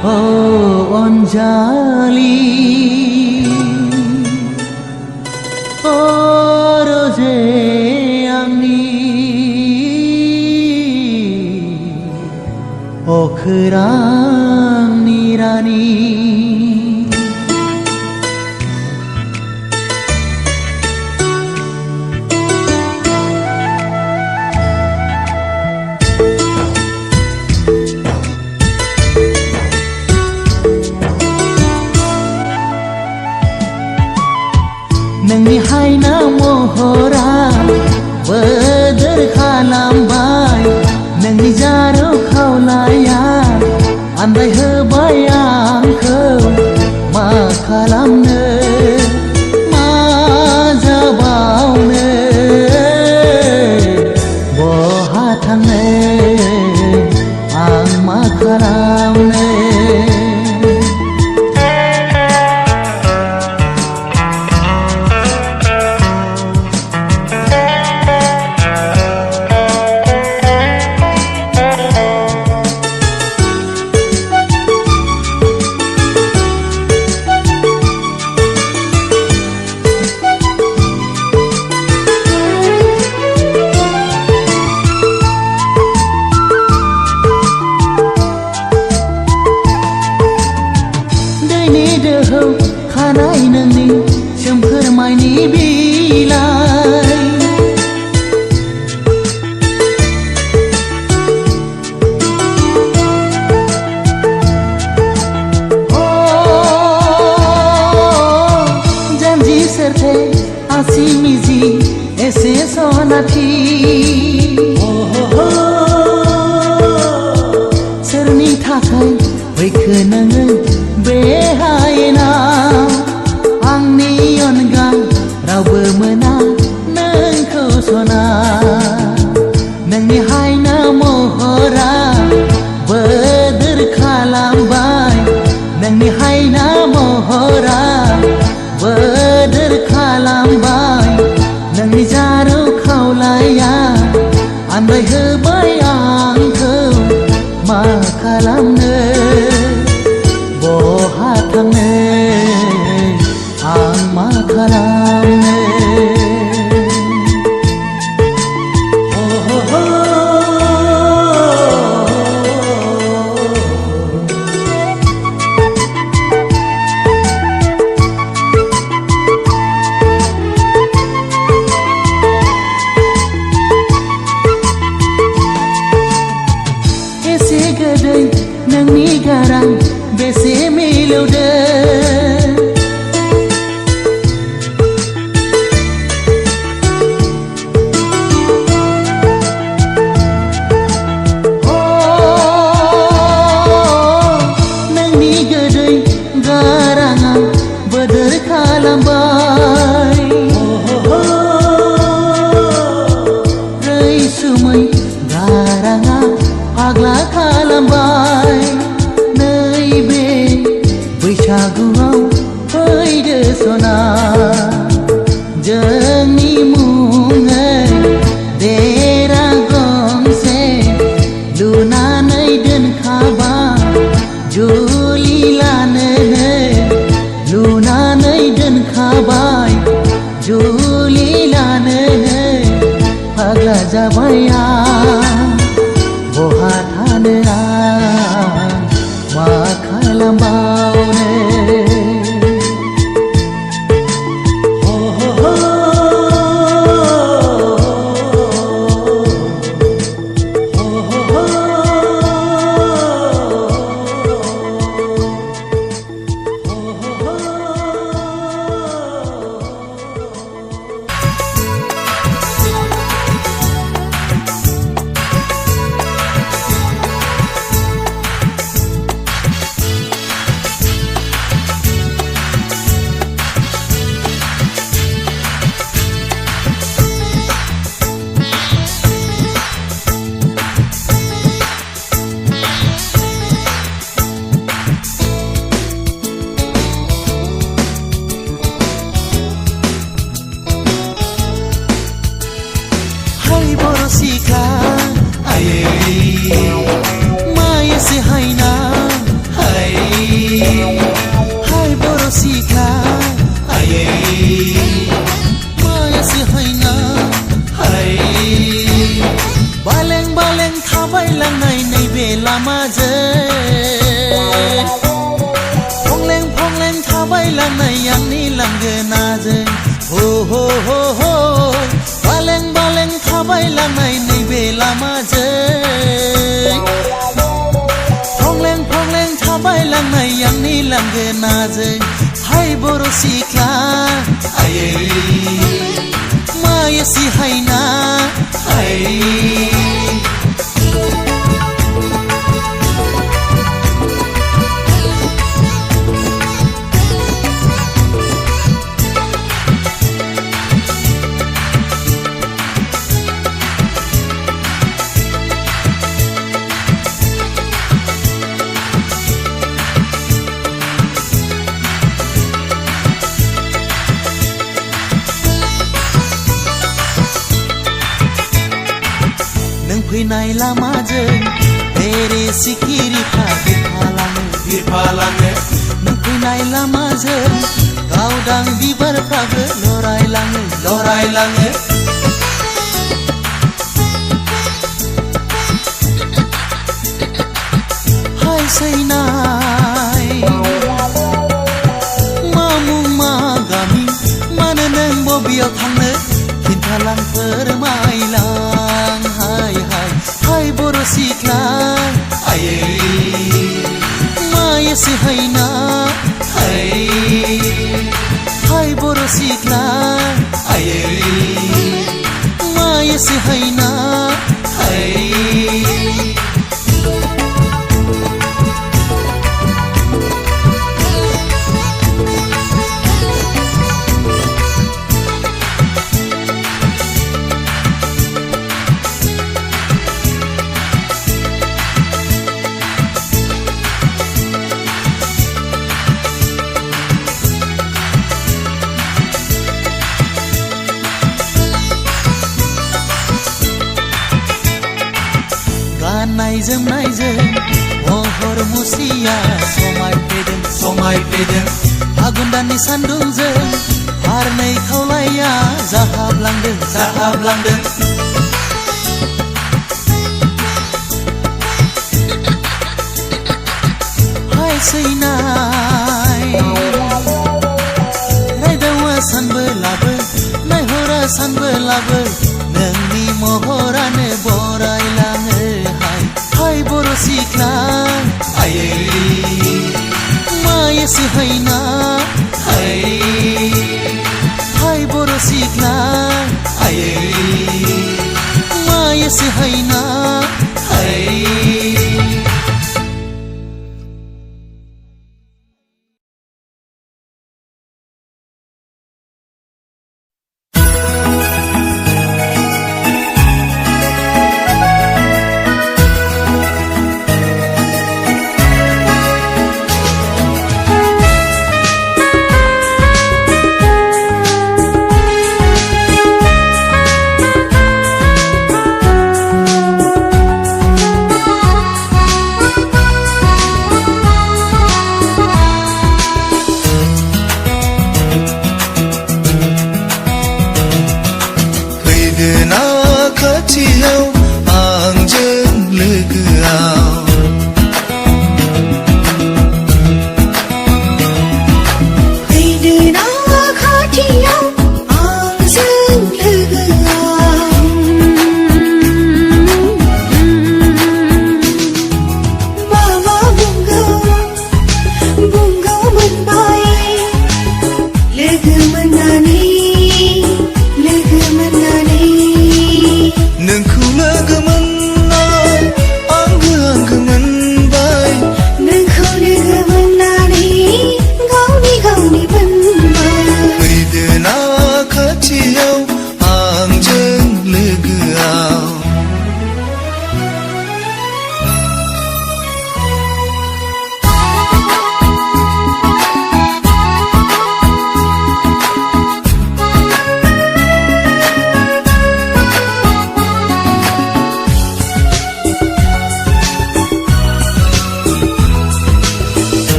Oh Anjali, oh Rose Angni, oh Kerang Nirani. Nangni haina mohora Badar khalambai Nangni jaro khawlaya Andai hobai angkau Ma khalamno Ma jabawno Boha thangno Ang ma khalamno Khanai nangni soमखोर माइनि बिलाइ जानजि सेरथे आसि मिजि एसे सनाथि सोरनि थाखाय फैखो नोङो बे हायेनाव आंनि अनगा रावबो मोना नोंखौ सना नोंनि हायना महरा बोदोर खालामबाय नोंनि हायना महरा बोदोर खालामबाय नोंनि जारौ खावलाया आन्दाय होबाय आंखौ मा खालामनो बहा थांनो आं मा खालामनो एसे गोदै नोंनि गारां बेसे मिलौदो नोंनि गोदै गाराङा बोदोर खालामबाय रैसुमै गाराङा फाग्ला खालामबाय नैबे बैसागुआव फैदो सना जोंनि मुङै देरा गंसे लुनानै दोनखाबाय जुलि लानोनो लुनानै दोनखाबाय जुलि लानोनो फाग्ला जाबाय आं बहा थानो आं मा खालामबावनो लांनाय आंनि लांगोनाजों हाय बर' सिख्ला आयै मायासि हायना हाय फैनाय लामाजों बेरे सिखिरिफ्रा बिरफालाङो नों फैनाय लामाजों गावदां बिबारफ्राबो लरायलाङो हाय सैनाय मा मुं मा गामि मानो नों बबेयाव थांनो खिन्थालां फोरमायलां हाय बर' सिख्ला आयै मायासि हायना हाय बर' सिख्ला आयै मायासि हायना गाननाय जोमनायजों महर मुस्रिया समायफ्लेदों फागुन दाननि सान्दुंजों फारनै खावलाया जाहाबलांदों हाय सैनाय रायदावा सानबोलाबो नायहरा सानबोलाबो नोंनि महरानो बरायलाङो हाय बर' सिख्ला आयै मायासि हायना हाय बर' सिख्ला आयै मायासि हायना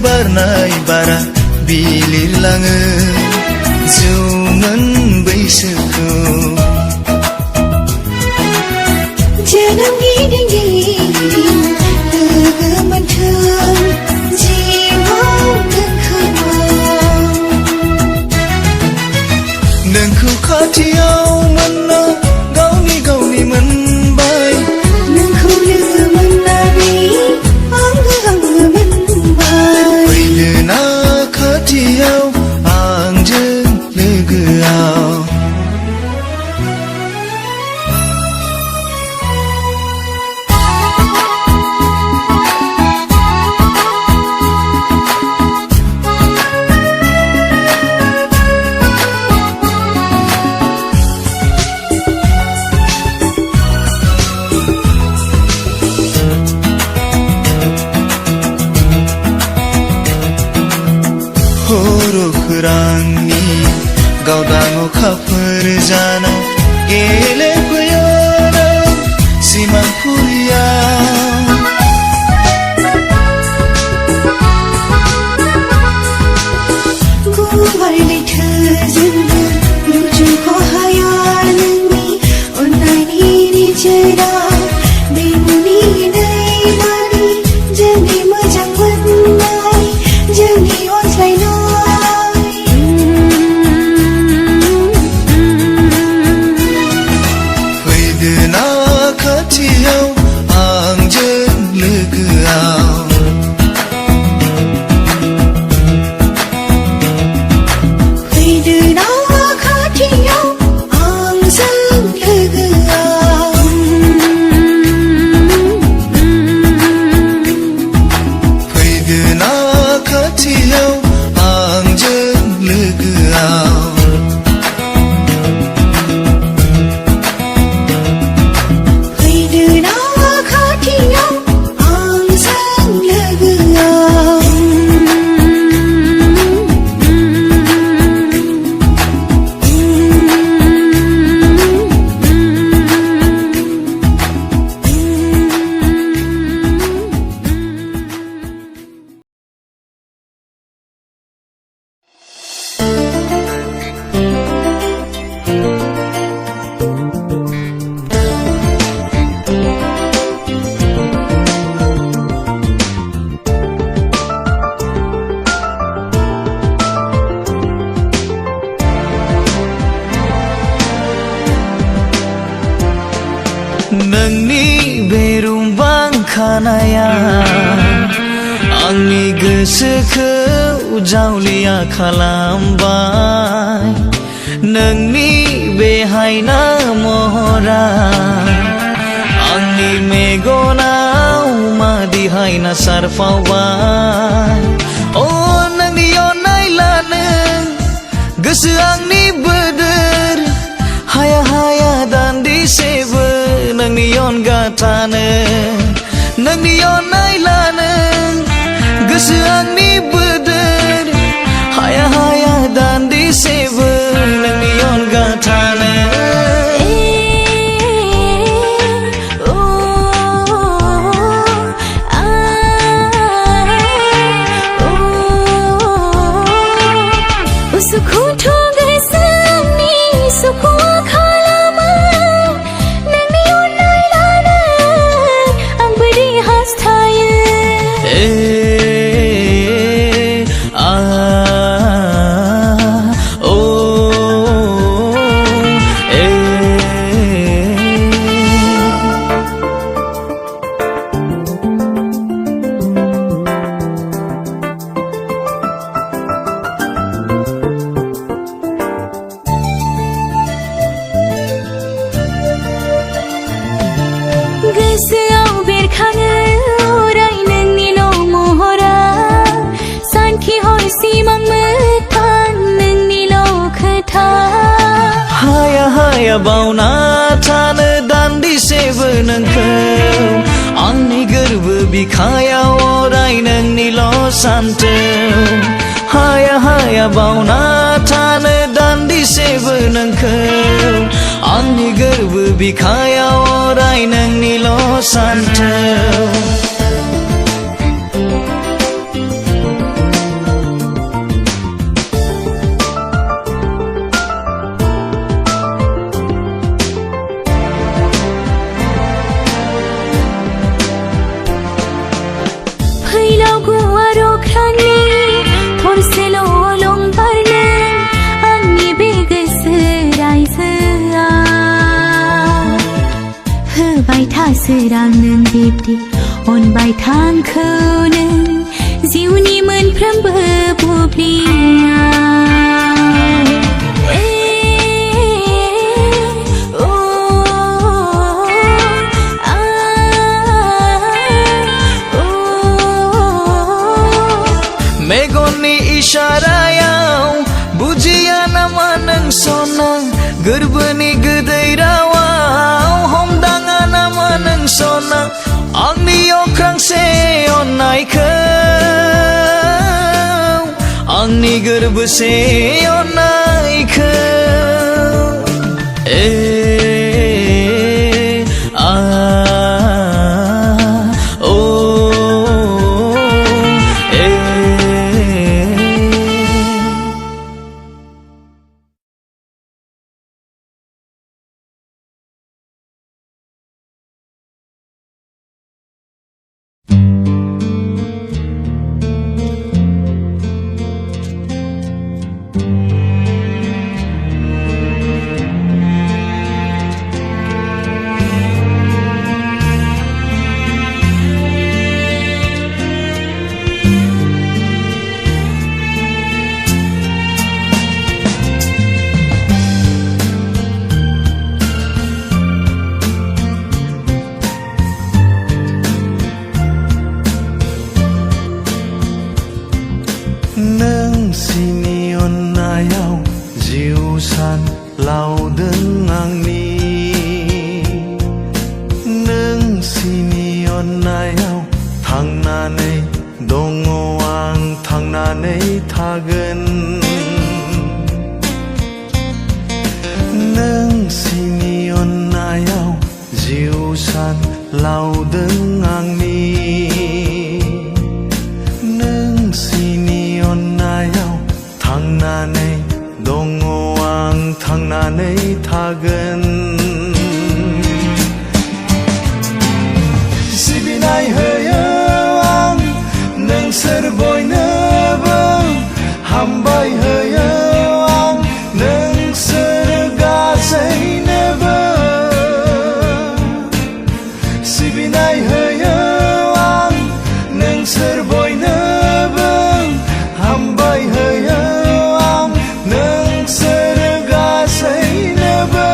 बारनाय बारा बिलिरलाङो जौमोन बैसोखौ जोनोम गिदिं गिदिं लोगो मोनथों जिउआव नोंखौ नोंखौ खाथियाव मोनना गावनि सोरांनि गावदां अखाफोर जाना गेलेफैयो नों सिमांफुरियाव गुवार लैथोजोंबो रुजुनख' हाया नोंनि अननायनि निजोरा बे मुनिनायमानि जोंनि मोजां मोननाय जोंनि अनज्लायनाय फैदो ना खाथियाव आंजों लोगोआव नोंनि बे रुंबां खानाया आंनि गोसोखौ जावलिया खालामबाय नोंनि बे हायना महरा आंनि मेगनाव मादिहाय ना सारफावबाय अ नोंनि अननाय लानो गोसो आंनि बोदोर हाया हाया दान्दिसेबो नोंनि अनगा थानो नोंनि अननाय लानो गोसो आंनि बोदोर हाया हाया दान्दिसेबो नोंनि अनगा थानो गोसोआव बेरखाङो अराय नोंनिल' महरा सानखि हर सिमां मोगथां नोंनिल' खोथा हाया हाया बावना थानो दान्दिसेबो नोंखौ आंनि गोरबो बिखायाव अराय नोंनिल' सानथौ हाया हाया बावना थानो दान्दिसेबो नोंखौ आंनि गोरबो बिखायाव अराय नोंनिल' सानथौ फैलाव गुवार अख्रांनि थरसेल' अलंबार नों आंनि बे गोसो रायजोआव होबाय था सोरां नों बिब्दि अनबाय था आंखौ नों जिउनि मोनफ्रोमबो बुब्लियाव मेगननि इशारायाव बुजिया नामा नों सना गोरबोनि गोदै रावाव हमदाङा नामा नों सना आंनि अख्रांसे अननायखौ आं आंनि गोरबोसे अननायखौ नोंसिनि अननायाव जिउ सान लावदों आंनि नोंसिनि अननायाव थांनानै दङ आं थांनानै थागोन नोंसिनि अननायाव जिउ सान लावदों आंनि नोंसिनि अननायाव थांनानै दङ आं थांनानै थागोन सिबिनाय होयो आं नोंसोर बयनोबो हामबाय होयो आं नोंसोर गासैनोबो सिबिनाय होयो आं नोंसोर बयनोबो हामबाय होयो आं नोंसोर गासैनोबो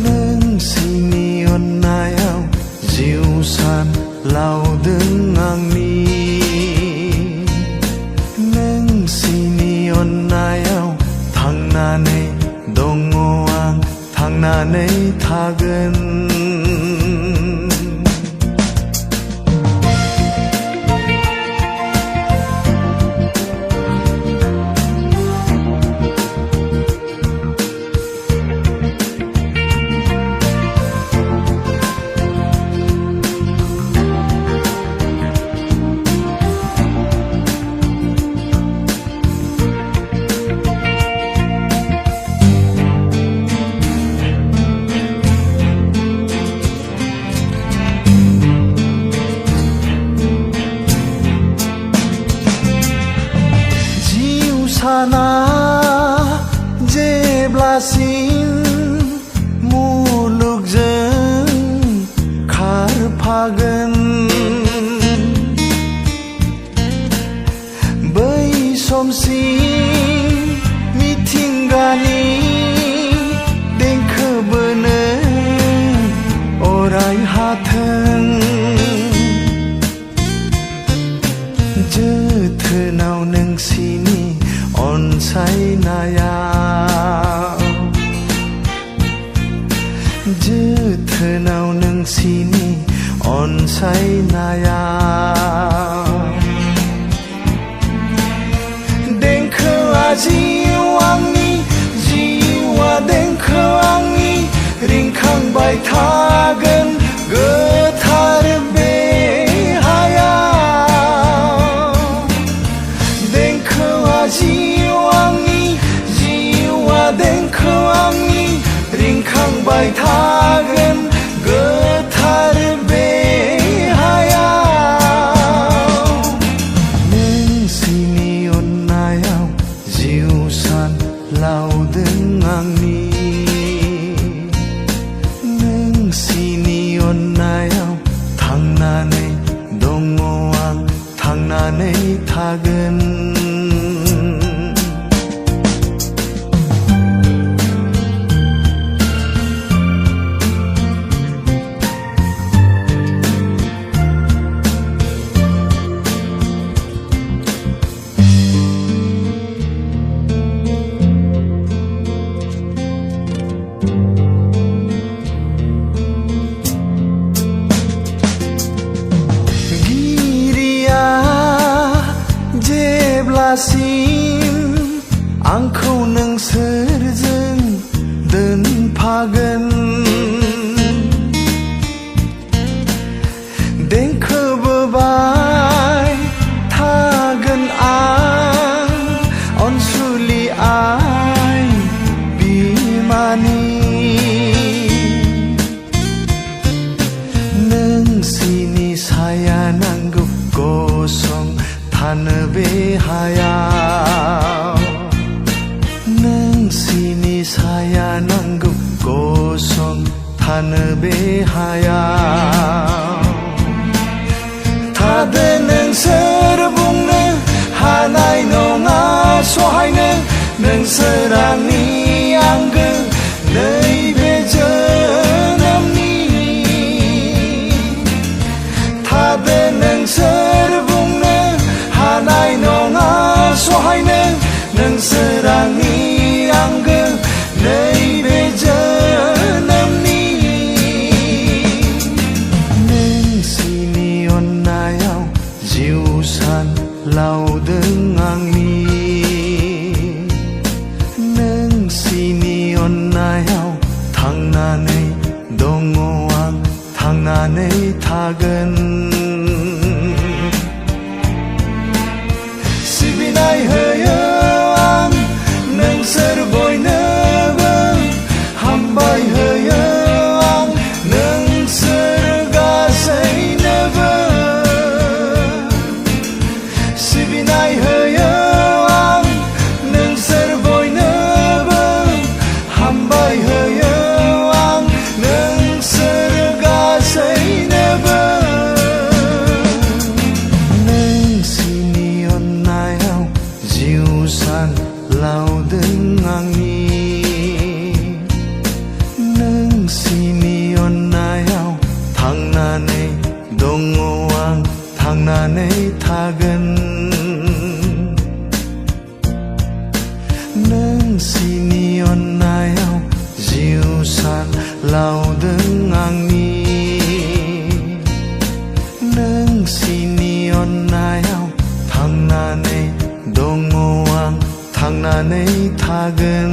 नोंसिनि अननायाव जिउ सान लावदों आंनि नोंसिनि अननायाव थांनानै दङ आं थांनानै थागोन साना जेब्लासिम मुलुगजों खारफागोन बै समसिम मिथिंगानि देंखो बोनो अराय हाथों जोथोनाव नोंसिनि अनसायनाया जोथोनाव नोंसिनि अनसायनाया देंखोआ जिउ आंनि जिउआ देंखो आंनि रिंखांबाय थागोन गोथार बे जिउ आंनि जिउआ देंखो आंनि रिंखांबाय थागोन गोथार बे हायाव नोंसिनि अननायाव जिउ सान लावदों आंनि नोंसिनि अननायाव थांनानै दङ आं थांनानै थागोन थानो बे हायाव थादो नोंसोर बुंनो हानाय नङा सहायनो नोंसोर आंनि आंगो नैबे जोनोमनि थादो नोंसोर बुंनो हानाय नङा सहायनो नोंसोर आंनि आंगो नैबे जोनोमनि नोंसिनि अननायाव जिउ सान लावदों आंनि नोंसिनि अननायाव थांनानै दङ आं थांनानै थागोन सिबिनाय होयो आं नोंसोर बयनोबो हामबाय होयो आं नोंसोर गासैनोबो सिबिनाय होयो आं नोंसोर बयनोबो हामबाय होयो आं नोंसोर गासैनोबो नोंसिनि अननायाव जिउ सान लावदों आंनि नोंसिनि अननायाव थांनानै दङ आं थांनानै थागोन नोंसिनि अननायाव जिउ सान लावदों आंनि नोंसिनि अननायाव थांनानै दङ आं थांनानै थागोन